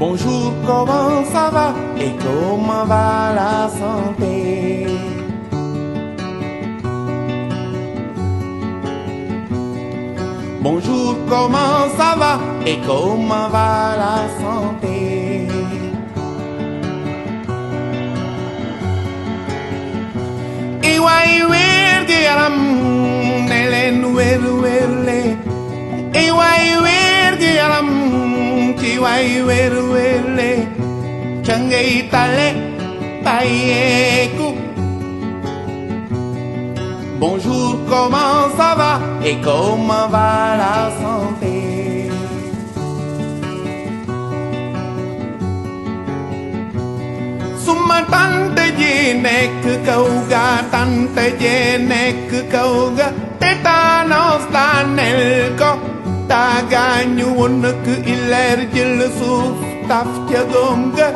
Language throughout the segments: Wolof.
Bonjour, comment ça va et comment va la santé? Bonjour, comment ça va et comment va la santé? Iwai werdi yaram nelen werle. Iwai werdi yaram tiwai werle. Changay tale payeku. Bonjour, comment ça va et comment va la santé? Suma tante ji nekk kaw ga, tante ji nekk kaw ga, tétanos daaneel ko, daa gaañu woon nak ileer jël suuf taf ca góom ga.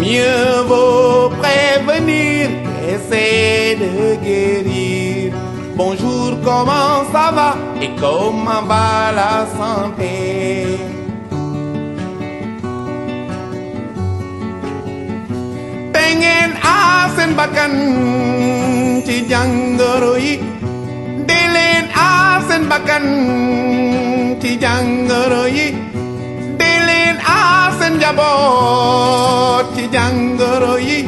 Mieux vaut prévenir qu'essayer de guérir. Bonjour, comment ça va et comment va la santé? Pengen asen bakkan ci jàngoro yi, di leen asen bakkan ci jàngoro yi, di leen asen njaboot ci jàngoro yi.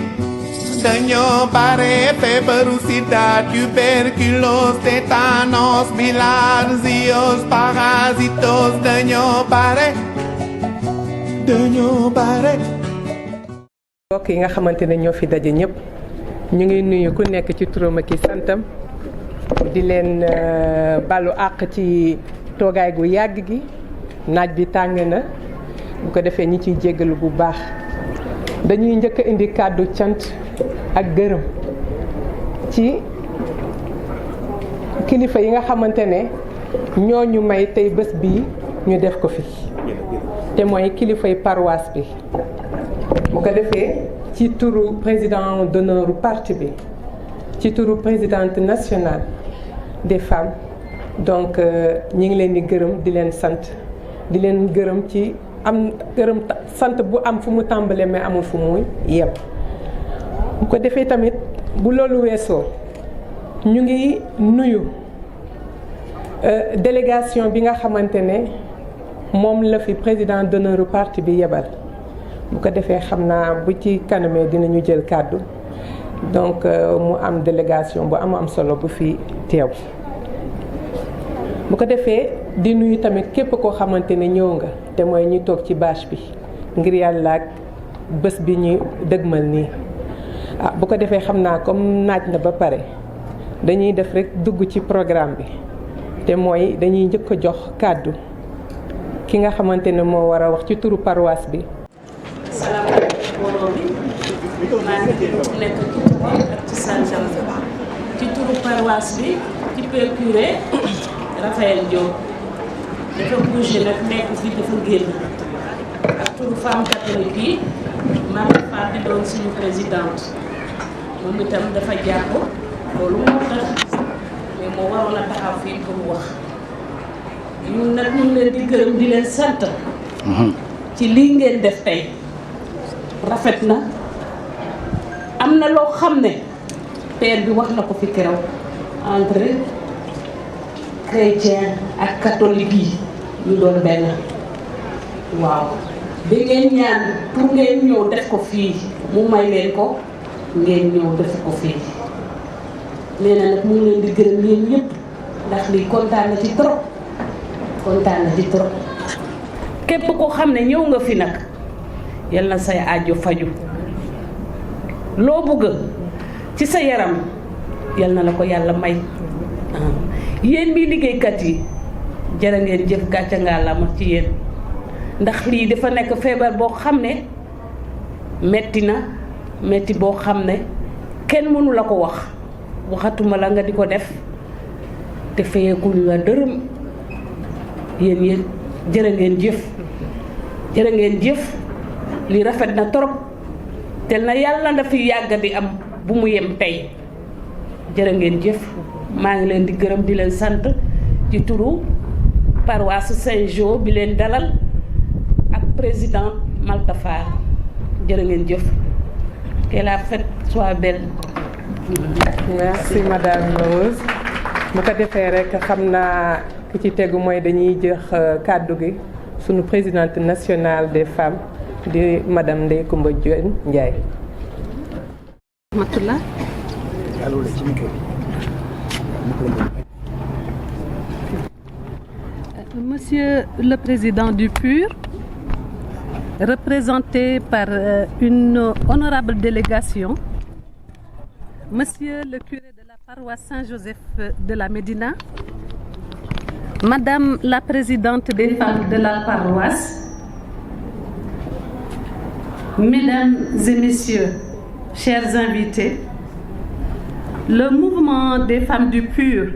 Dañoo bare feebaru sida, tuberculose, tétanos, bilharziose, parasitos. Dañoo bare. mbokk yi nga xamante ne ñoo fi daje ñëpp ñu ngi nuyu ku nekk ci turam ak santam di leen balu àq ci toogaay gu yàgg gi, naaj bi tàng na bu ko defee ñi ciy jéggalu bu baax. dañuy njëkk a indi kàddu cant ak gërëm ci kilifa yi nga xamante ne ñoo ñu may tey bés bii ñu def ko fi te mooy kilifay paroisse bi. bu ko defee ci turu président d'honneur parti bi, ci turu présidente nationale des femmes, donc ñi ngi leen di gërëm di leen sant, di leen gërëm ci am gërëm sant bu am fu mu tàmbalee mais amul fu muy yem. bu ko defee tamit bu loolu weesoo ñu ngi nuyu délégation bi nga xamante ne moom la fi président d'honneur parti bi yebal. bu ko defee xam naa bu ci kanamee dinañu jël kàddu, donc mu am délégation bu am solo bu fi teew. bu ko defee di nuyu tamit képp koo xamante ne ñëw nga te mooy ñi toog ci bâche bi ngir yàlla ak bés bi ñu dëgmal nii. bu ko defee xam naa comme naaj na ba pare dañuy def rek dugg ci programme bi te mooy dañuy njëkk a jox kàddu ki nga xamante ne moo war a wax ci turu paroisse bi. salaamaaleykum mbooloo mi maa ngi ku nekk ci turam ak ci santam ci turu paroisse bi ci père curé Raphaël Diop dafa bougé nag nekk fii dafa génn ak turu femme catholique yi Marie Fall di doon suñu présidente moom itam dafa jàpp loolu moo tax mais moo waroon a taxaw fii pour wax ñun nag ñu leen di gërëm di leen sant ci lii ngeen def tey. rafet na am na loo xam ne père bi wax na ko fi keroog entre chrétien ak catholique yi ñu doon benn. waaw da ngeen ñaan pour ngeen ñëw def ko fii mu may leen ko ngeen ñëw def ko fii nee na nag mu ngi leen di gërëm yéen ñëpp ndax lii kontaan na ci trop képp koo xam ne ñëw nga fi nag. yal na say aajo faju loo bëgg ci sa yaram yal na la ko yàlla may. yéen bi liggéeykat yi jërë ngeen jëf gàcce ngaa la ma ci yéen ndax lii dafa nekk feebar boo xam ne metti boo xam ne kenn mënu la ko wax waxatuma la nga di ko def te fayeekuñ la dërëm. yéen jërë ngeen jëf li rafet na torop te na yàlla na fi yàgg di am bu mu yem tey jërë ngeen jëf. maa ngi leen di gërëm di leen sant ci turu paroisse Saint-Jean bi leen dalal président Malka Fall jërë ngeen jëf que la fête soit belle. Merci madame Rose bu ko defee rek xam naa ki ci tegu mooy dañuy jox kàddu gi sunu présidente nationale des femmes di madame Ndeye Coumba Diène Ndiaye. Monsieur le Président du PUR, représenté par une honorable délégation, Monsieur le curé de la paroisse Saint-Joseph de la Médina, Madame la présidente des femmes de la paroisse, Mesdames et Messieurs, chers invités, le mouvement des femmes du PUR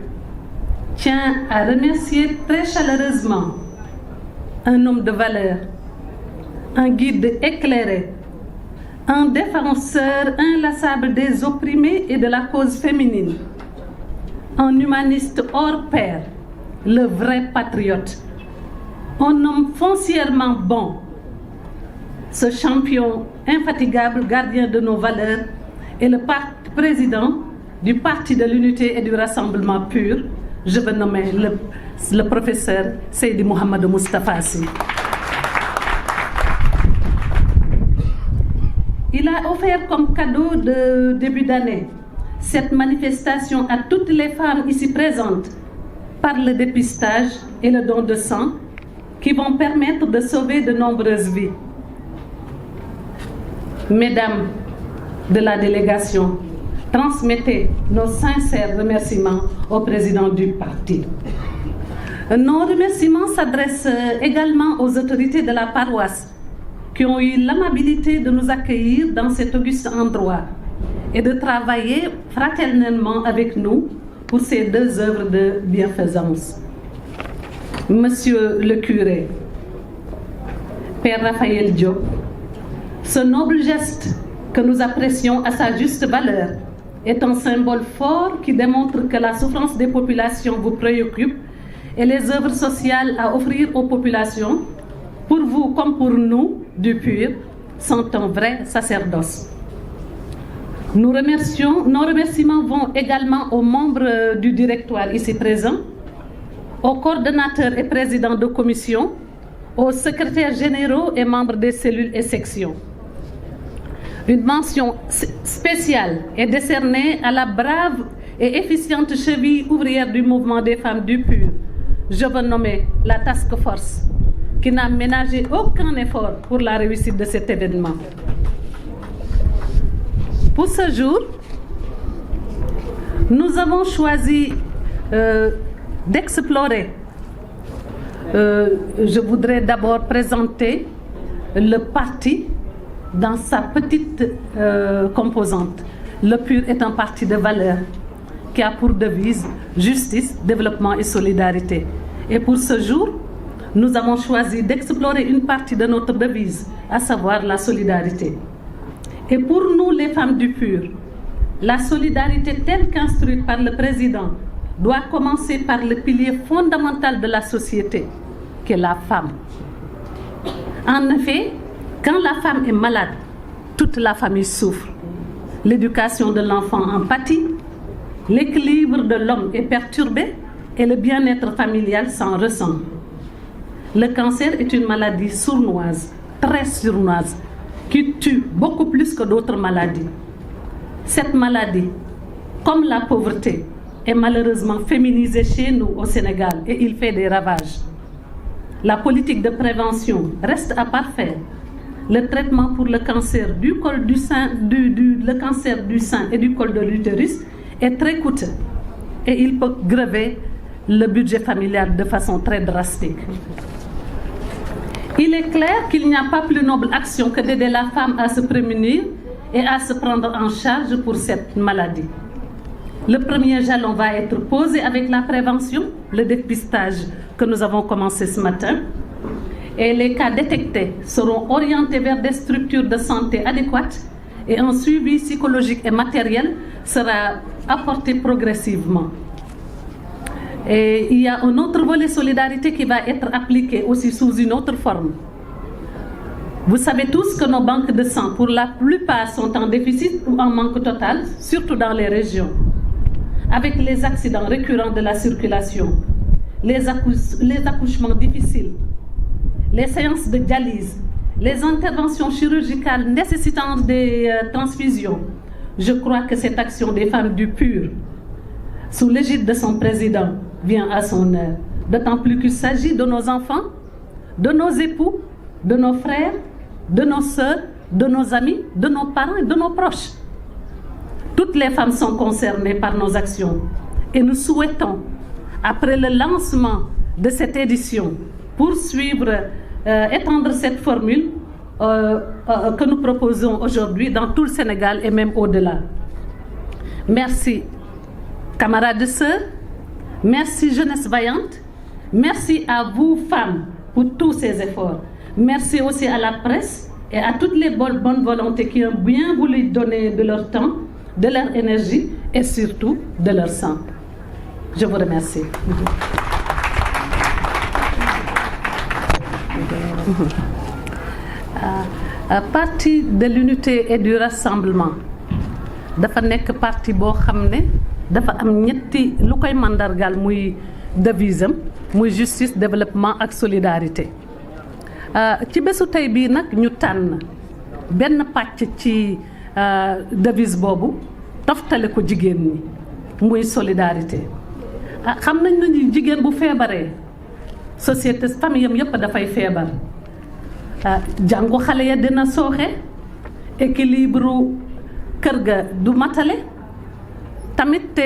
tient à remercier très chaleureusement un homme de valeur, un guide éclairé, un défenseur inlassable des opprimés et de la cause féminine, un humaniste hors pair, le vrai patriote, un homme foncièrement bon, ce champion infatigable, gardien de nos valeurs, et le président du Parti de l'Unité et du Rassemblement PUR, je veux nommer le professeur Seydi Mouhamadou Moustapha Sy. Il a offert comme cadeau de début d'année cette manifestation à toutes les femmes ici présentes par le dépistage et le don de sang qui vont permettre de sauver de nombreuses vies. Mesdames de la délégation, transmettez nos sincères remerciements au président du parti. Nos remerciements s'adressent également aux autorités de la paroisse qui ont eu l'amabilité de nous accueillir dans cet auguste endroit et de travailler fraternellement avec nous pour ces deux œuvres de bienfaisance. Monsieur le curé, Père Raphaël Diop, ce noble geste que nous apprécions à sa juste valeur est un symbole fort qui démontre que la souffrance des populations vous préoccupe et les œuvres sociales à offrir aux populations, pour vous comme pour nous, du PUR, sont un vrai sacerdoce. Nos remerciements vont également aux membres du directoire ici présents, aux coordonnateurs et présidents de commission, aux secrétaires généraux et membres des cellules et sections. Une mention spéciale est décernée à la brave et efficiente cheville ouvrière du mouvement des femmes du PUR. Je veux nommer la Task Force, qui n'a ménagé aucun effort pour la réussite de cet événement. Pour ce jour, nous avons choisi d'explorer. Je voudrais d'abord présenter le parti dans sa petite composante. Le PUR est un parti de valeurs qui a pour devise justice, développement et solidarité. Et pour ce jour, nous avons choisi d'explorer une partie de notre devise, à savoir la solidarité. Et pour nous, les femmes du PUR, la solidarité telle qu'instruite par le président doit commencer par le pilier fondamental de la société, qui est la femme. En effet, quand la femme est malade, toute la famille souffre. L'éducation de l'enfant en pâtit, l'équilibre de l'homme est perturbé et le bien-être familial s'en ressent. Le cancer est une maladie sournoise, très sournoise, qui tue beaucoup plus que d'autres maladies. Cette maladie, comme la pauvreté, est malheureusement féminisée chez nous au Sénégal et il fait des ravages. La politique de prévention reste à parfaire. Le traitement pour le cancer du col du sein, le cancer du sein et du col de l'utérus est très coûteux et il peut grever le budget familial de façon très drastique. Il est clair qu'il n'y a pas plus noble action que d'aider la femme à se prémunir et à se prendre en charge pour cette maladie. Le premier jalon va être posé avec la prévention, le dépistage que nous avons commencé ce matin. Et les cas détectés seront orientés vers des structures de santé adéquates et un suivi psychologique et matériel sera apporté progressivement. Et il y a un autre volet solidarité qui va être appliqué aussi sous une autre forme. Vous savez tous que nos banques de sang, pour la plupart, sont en déficit ou en manque total, surtout dans les régions. Avec les accidents récurrents de la circulation, les accouchements difficiles, les séances de dialyse, les interventions chirurgicales nécessitant des transfusions, je crois que cette action des femmes du PUR, sous l'égide de son président, vient à son heure. D'autant plus qu'il s'agit de nos enfants, de nos époux, de nos frères, de nos sœurs, de nos amis, de nos parents et de nos proches. Toutes les femmes sont concernées par nos actions et nous souhaitons, après le lancement de cette édition, poursuivre, étendre cette formule que nous proposons aujourd'hui dans tout le Sénégal et même au-delà. Merci, camarades et sœurs, merci jeunesse vaillante, merci à vous femmes pour tous ces efforts. Merci aussi à la presse et à toutes les bonnes volontés qui ont bien voulu donner de leur temps, de leur énergie et surtout de leur sang. Je vous remercie. Parti de l'unité et du rassemblement dafa nekk parti boo xam ne dafa am ñetti lu koy mandargal muy devise am muy justice développement ak solidarité. Ci bésu tey bii nag ñu tànn benn pàcc ci devise boobu toftale ko jigéen ñi muy solidarité. Xam nañ ne jigéen bu feebaree société famille am yëpp dafay feebar. Jàngu xale ya dina sooxe, équilibre kër ga du matale tamit te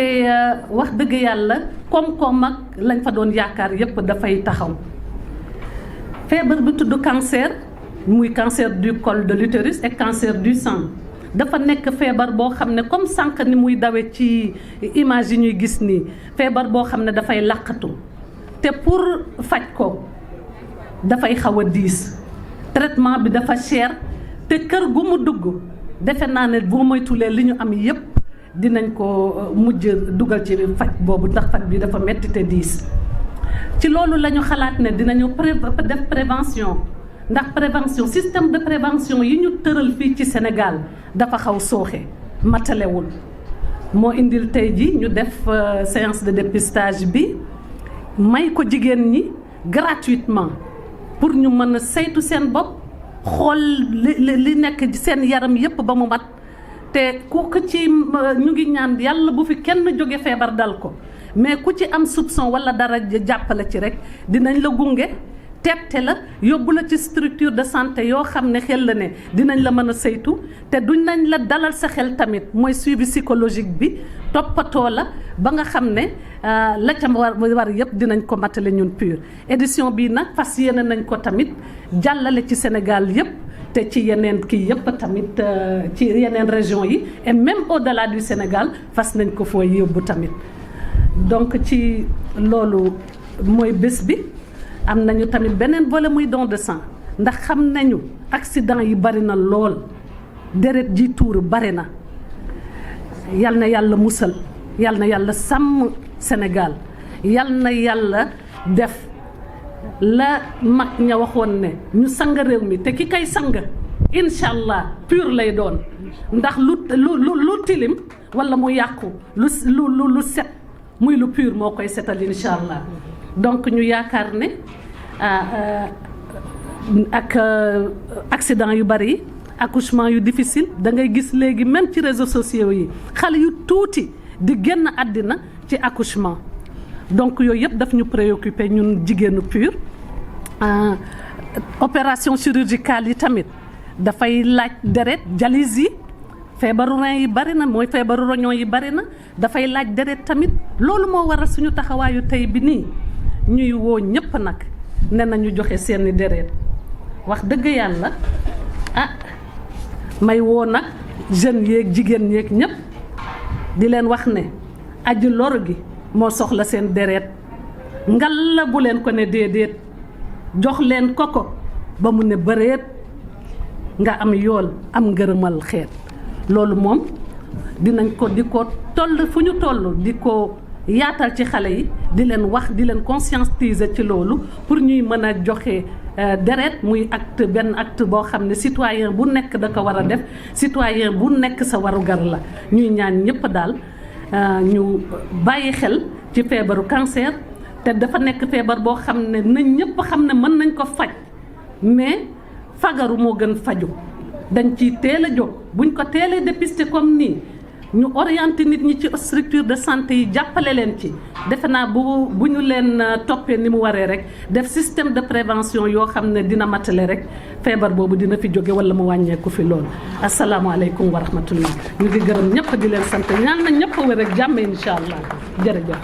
wax dëgg yàlla koom-koom ak lañ fa doon yaakaar yëpp dafay taxaw. Feebar bi tudd cancer muy cancer du col de l'utérus et cancer du sang dafa nekk feebar boo xam ne comme sànq ni muy dawe ci image yi ñuy gis nii feebar boo xam ne dafay làqatu te pour faj ko dafay xaw a diis traitement bi dafa cher te kër gu mu dugg defe naa ne boo moytulee li ñu am yépp dinañ ko mujj dugal ci faj boobu ndax faj bi dafa metti te diis. Ci loolu la ñu xalaat ne dinañu def prévention ndax prévention système de prévention yi ñu tëral fii ci Sénégal dafa xaw sooxe matalewul moo indil tey ji ñu def séance de dépistage bi may ko jigéen ñi gratuitement pour ñu mën a saytu seen bopp xool li nekk seen yaram yépp ba mu mat te ku ko ci ñu ngi ñaan yàlla bu fi kenn jóge feebar dal ko mais ku ci am soupçon wala dara jàppale ci rek dinañ la gunge tette la yóbbu la ci structure de santé yoo xam ne xel la ne dinañ la mën a saytu te duñ nañ la dalal sa xel tamit mooy suivi psychologique bi toppatoo la ba nga xam ne la ca war yëpp dinañ ko matale ñun PUR. Édition bii nag fas yéene nañ ko tamit jàllale ci Sénégal yëpp te ci yeneen kii yëpp tamit ci yeneen région yi et même au-delà du Sénégal fas nañ ko foo yóbbu tamit. Donc ci loolu mooy bés bi am nañu tamit beneen volet muy don de sang ndax xam nañu accident yi bari na lool deret ji tuuru bari na yal na yàlla musal yal na yàlla sàmm Sénégal yal na yàlla def la mag ña waxoon ne ñu sang réew mi te ki kay sang incha allah PUR lay doon ndax lu tilim wala mu yàqu lu set muy lu PUR moo koy setal incha allah donc ñu yaakaar ne ak accident yu bari accouchement yu difficile da ngay gis léegi même ci réseaux sociaux yi xale yu tuuti di génn àddina ci accouchement donc yooyu yëpp daf ñu préoccupé ñun jigéenu PUR. Opération chirurgicale yi tamit dafay laaj deret dialyse yi feebaru rein yi bari na mooy feebaru roñon yi bari na dafay laaj deret tamit loolu moo waral suñu taxawaayu tey bi nii ñuy woo ñëpp nag ne nañu joxe seeni deret wax dëgg yàlla may woo nag jeunes yeeg jigéen yeeg ñëpp di leen wax ne aji loro gi moo soxla seen deret ngal la bu leen ko ne déedéet jox leen ko ba mu ne bëreet nga am yool am ngërëmal xeet loolu moom dinañ ko di ko toll fu ñu toll di ko yaatal ci xale yi di leen wax di leen conscientiser ci loolu pour ñuy mën a joxe deret muy acte benn acte boo xam ne citoyen bu nekk da ko war a def citoyen bu nekk sa warugar la ñuy ñaan ñëpp daal ñu bàyyi xel ci feebaru cancer te dafa nekk feebar boo xam ne nañ ñëpp xam ne mën nañ ko faj mais fagaru moo gën faju dañ ciy teel a jóg buñ ko teelee dépister comme nii ñu orienté nit ñi ci structure de santé yi jàppale leen ci defe naa bu ñu leen toppee ni mu waree rek def système de prévention yoo xam ne dina matale rek feebar boobu dina fi jóge wala mu wàññeeku fi loolu asalaamaaleykum wa rahmatullah ñu ngi gërëm ñëpp di leen sant ñaan na ñëpp a wér ak jàmm incha allah jërëjëf.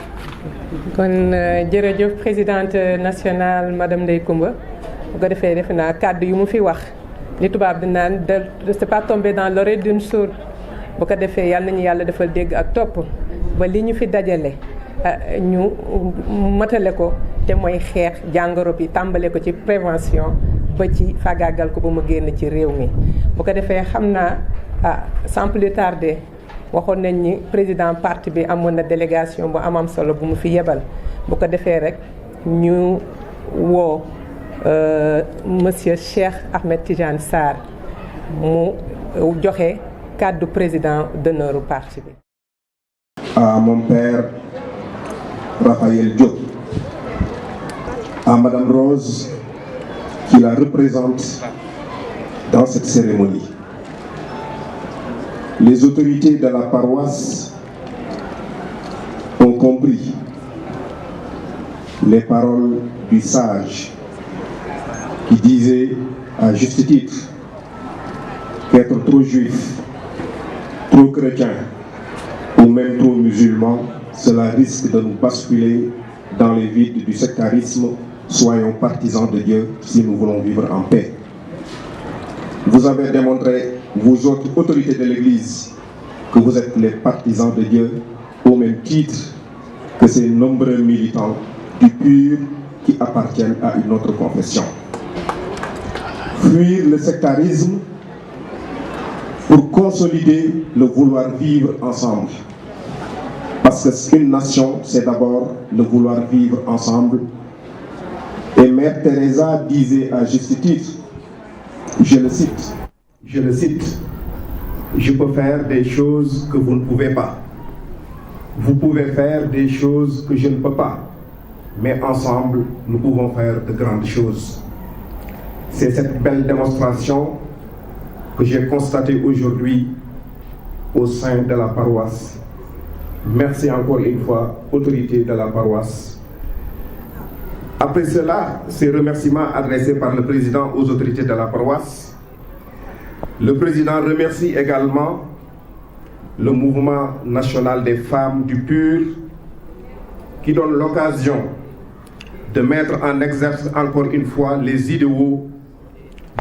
kon jërëjëf présidente nationale madame Ndeye Comba bu ko defee defe naa kàddu yu mu fi wax li tubaab di naan c'est pas tombé dans l'oreille d'une sourde bu ko defee yàlla nañu yàlla defal dégg ak topp ba li ñu fi dajale ñu matale ko te mooy xeex jàngoro bi tàmbale ko ci prévention ba ci fagaagal ko ba mu génn ci réew mi. bu ko defee xam naa sans plus tarder waxoon nañ ni président parti bi amoon na délégation bu am solo bu mu fi yebal bu ko defee rek ñu woo monsieur Cheikh Ahmed Tidiane Sarr mu joxe cadre président d'honneur au parti bi. À mon père Raphaël Diop, à Madame Rose qui la représente dans cette cérémonie, les autorités de la paroisse ont compris les paroles du sage qui disait à juste titre qu'être trop juif, trop chrétien ou même trop musulman, cela risque de nous basculer dans les vides du sectarisme. Soyons partisans de Dieu si nous voulons vivre en paix. Vous avez démontré, vous autres autorités de l'Église, que vous êtes les partisans de Dieu au même titre que ces nombreux militants du pur qui appartiennent à une autre confession. Fuir le sectarisme pour consolider le vouloir vivre ensemble. Parce qu'une nation, c'est d'abord le vouloir vivre ensemble. Et Mère Teresa disait à juste titre, je le cite, je peux faire des choses que vous ne pouvez pas. Vous pouvez faire des choses que je ne peux pas. Mais ensemble, nous pouvons faire de grandes choses. C'est cette belle démonstration que j'ai constatée aujourd'hui au sein de la paroisse. Merci encore une fois, autorités de la paroisse. Après cela, ces remerciements adressés par le président aux autorités de la paroisse, le président remercie également le mouvement national des femmes du PUR qui donne l'occasion de mettre en exergue encore une fois les idéaux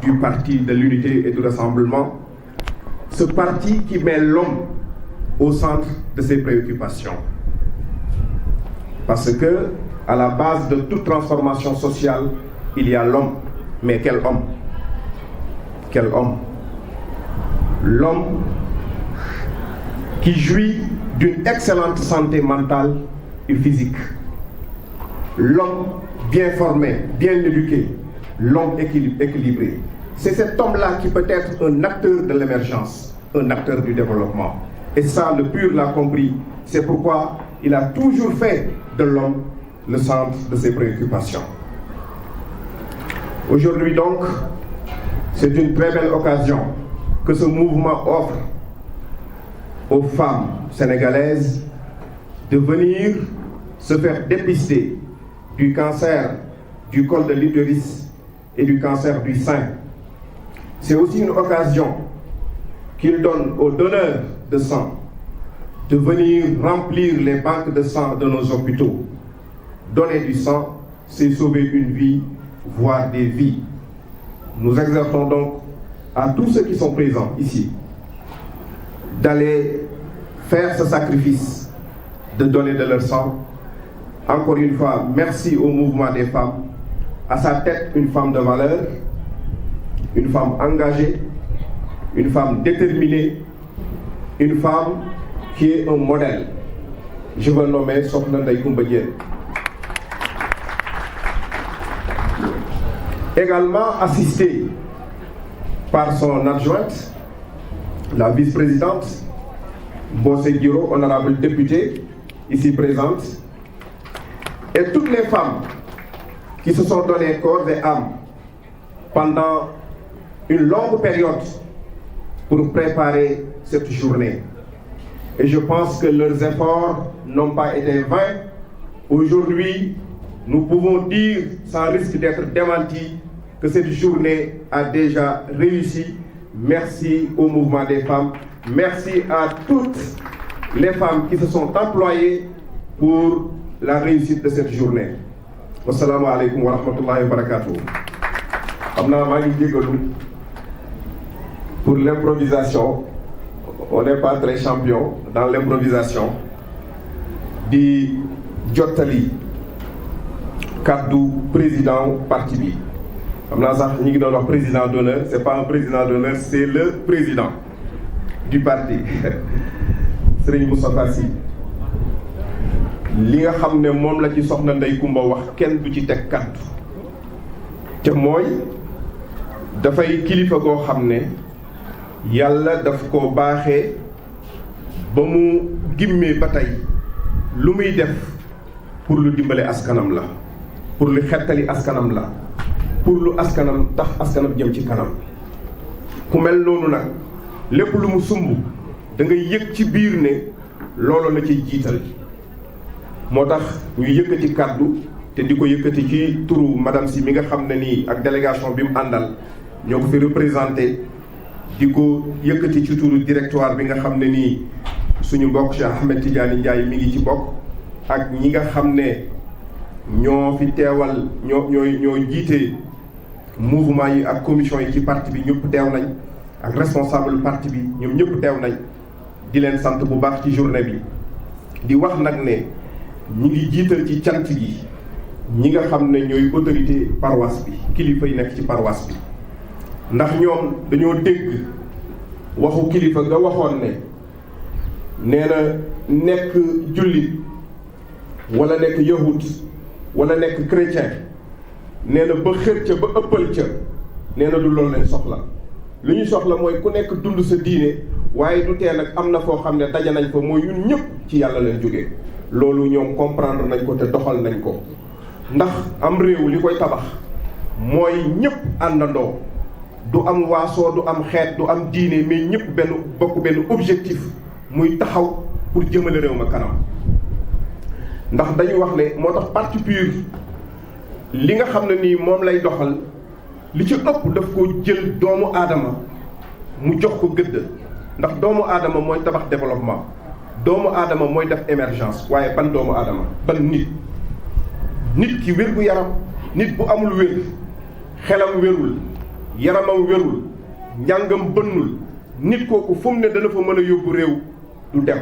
du parti de l'unité et du rassemblement, ce parti qui met l'homme au centre de ses préoccupations. Parce que, à la base de toute transformation sociale, il y a l'homme. Mais quel homme? Quel homme? L'homme qui jouit d'une excellente santé mentale et physique. L'homme bien formé, bien éduqué, l'homme équilibré. C'est cet homme-là qui peut être un acteur de l'émergence, un acteur du développement. Et ça, le PUR l'a compris. C'est pourquoi il a toujours fait de l'homme le centre de ses préoccupations. Aujourd'hui donc, c'est une très belle occasion que ce mouvement offre aux femmes sénégalaises de venir se faire dépister du cancer du col de l'utérus et du cancer du sein. C'est aussi une occasion qu'il donne aux donneurs de sang de venir remplir les banques de sang de nos hôpitaux. Donner du sang, c'est sauver une vie, voire des vies. Nous exhortons donc à tous ceux qui sont présents ici d'aller faire ce sacrifice, de donner de leur sang. Encore une fois, merci au mouvement des femmes. À sa tête, une femme de valeur, une femme engagée, une femme déterminée, une femme qui est un modèle. Je veux nommer Sokhna Ndeye Coumba Dièye. également assisté par son adjointe, la vice-présidente, Bossé Guiro, honorable députée, ici présente, et toutes les femmes qui se sont données corps et âme pendant une longue période pour préparer cette journée. Et je pense que leurs efforts n'ont pas été vains. Aujourd'hui, nous pouvons dire, sans risque d'être démenti, que cette journée a déjà réussi. Merci au mouvement des femmes. Merci à toutes les femmes qui se sont employées pour la réussite de cette journée. Wassalamu alaikum wa rahmatullahi wa barakatuh. Pour l'improvisation, on n'est pas très champion dans l'improvisation. Di jottali kaddu président parti bi. Sax ñi ngi doon wax président d'honneur, c'est pas un président d'honneur, c'est le président du parti. Serigne Moustapha Sy. Li nga xam ne moom la ci soxna Ndeye Coumba wax kenn du ci teg kaddu. Te mooy dafay kilifa goo xam ne yàlla daf ko baaxee ba mu gimmee ba tey lu muy def pour lu dimbale askanam la, pour lu xettali askanam la, pour lu askanam tax askanam jëm ci kanam. Ku mel noonu nag lépp lu mu sumb da ngay yëg ci biir ne loolu la ciy jiital. moo tax ñu yëkkati kàddu te di ko yëkkati ci turu madame Sy mi nga xam ne nii ak délégation bi mu àndal ñoo ko fi représenté di ko yëkkati ci turu directoire bi nga xam ne nii suñu mbokk Cheikh Ahmed Tidiane Ndiaye mi ngi ci bokk ak ñi nga xam ne ñoo fi teewal ñoo jiite mouvement yi ak commission yi ci parti bi ñëpp teew nañ ak responsable parti bi ñoom ñëpp teew nañ di leen sant bu baax ci journée bi di wax nag ne ñi ngi jiital ci cant gi ñi nga xam ne ñooy autorité paroisse bi kilifa yi nekk ci paroisse bi ndax ñoom dañoo dégg waxu kilifa nga waxoon ne nee na nekk jullit wala nekk yahud wala nekk chrétien nee na ba xër ca ba ëppal ca nee na du loolu lañ soxla li ñu soxla mooy ku nekk dund sa diine waaye du tee nag am na foo xam ne daje nañ fa mooy ñun ñëpp ci yàlla leen jógee loolu ñoom comprendre nañ ko te doxal nañ ko ndax am réew li koy tabax mooy ñëpp àndandoo du am waasoo du am xeet du am diine mais ñëpp benn bokk benn objectif muy taxaw pour jëmale réew ma kanam ndax dañu wax ne moo tax parti PUR li nga xam ne nii moom lay doxal li ci ëpp daf ko jël doomu aadama mu jox ko gëdd ndax doomu aadama mooy tabax développement doomu aadama mooy def émergence waaye ban doomu aadama ban nit ki wér gu yaram nit bu amul wér xelam wérul yaramam wérul njàngam bënnul nit kooku fu mu ne dana fa mën a yóbbu réew du dem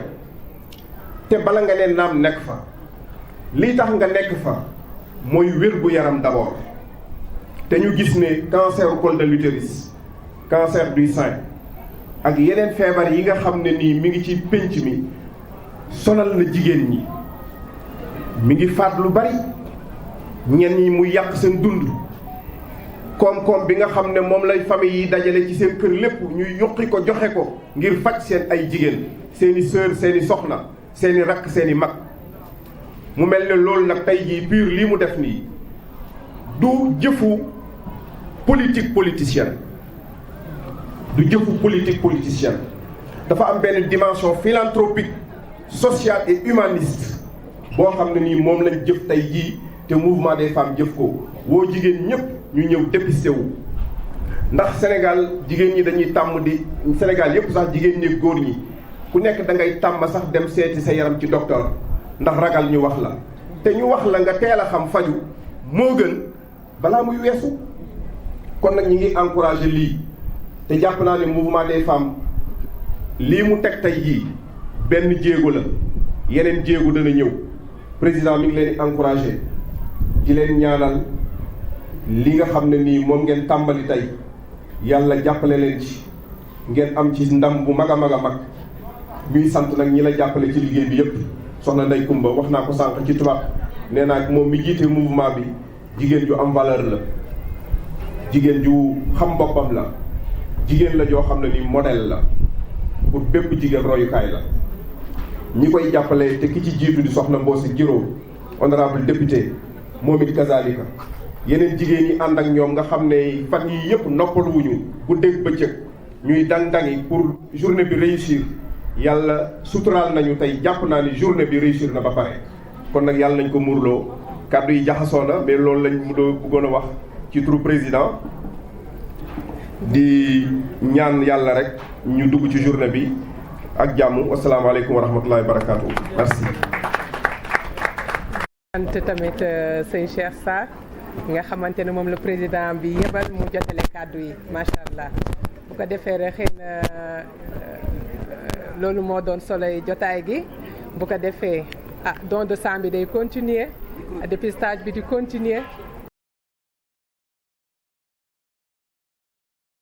te bala nga ne naam nekk fa lii tax nga nekk fa mooy wér gu yaram d'abord te ñu gis ne cancer col de l'utérus cancer du sein ak yeneen feebar yi nga xam ne nii mi ngi ci pénc mi sonal na jigéen ñi mi ngi faat lu bari ñenn ñi muy yàq seen dund koom-koom bi nga xam ne moom lay famille yi dajale ci seen kër lépp ñuy yuqi ko joxe ko ngir faj seen ay jigéen seeni sœur seeni soxna seeni rakk seeni mag mu mel ne loolu nag tey jii PUR lii mu def nii du jëfu politique politicienne du jëfu politique politicienne dafa am benn dimension philanthropique sociale et humaniste boo xam ne nii moom lañ jëf tey jii te mouvement des femmes jëf ko woo jigéen ñëpp ñu ñëw dépisté wu ndax Sénégal jigéen ñi dañuy tàmm di Sénégal yëpp sax jigéen ñi góor ñi ku nekk da ngay tàmm sax dem seeti sa yaram ci docteur ndax ragal ñu wax la te ñu wax la nga teel a xam faju moo gën balaa muy weesu kon nag ñi ngi encouragé lii te jàpp naa ne mouvement des femmes lii mu teg tey jii benn jéego la yeneen jéego dana ñëw président mi ngi leen di encouragé di leen ñaanal li nga xam ne nii moom ngeen tàmbali tey yàlla jàppale leen ci ngeen am ci ndam bu mag a mag a mag ñuy sant nag ñi la jàppale ci liggéey bi yëpp soxna Ndeye Coumba wax naa ko sànq ci tubaab nee naa moom mi jiite mouvement bi jigéen ju am valeur la jigéen ju xam boppam la jigéen la joo xam ne ni modèle la pour bépp jigéen royukaay la ñi koy jàppale te ki ci jiitu di soxna Mbossé Giro honorable député moom it kazalika yeneen jigéen ñi ànd ak ñoom nga xam ne fan yi yëpp noppaluwuñu bu dégg bëccëg ñuy dang-dangi pour journée bi réussir yàlla suturaal nañu tey jàpp naa ni journée bi réussir na ba pare kon nag yàlla nañ ko muurloo kàddu yi jaxasoo na mais loolu lañ mu doo bëggoon a wax ci turu président di ñaan yàlla rek ñu dugg ci journée bi ak jàmm wasalaamaaleykum wa rahmatullahi wa barakaatu merci. sant tamit sëñ Cheikh Sarr nga xamante ne moom la président bi yebal mu jotale kàddu yi macha allah bu ko defee rek xëy na loolu moo doon soloy jotaay gi bu ko defee don de sang bi day continuer dépistage bi di continuer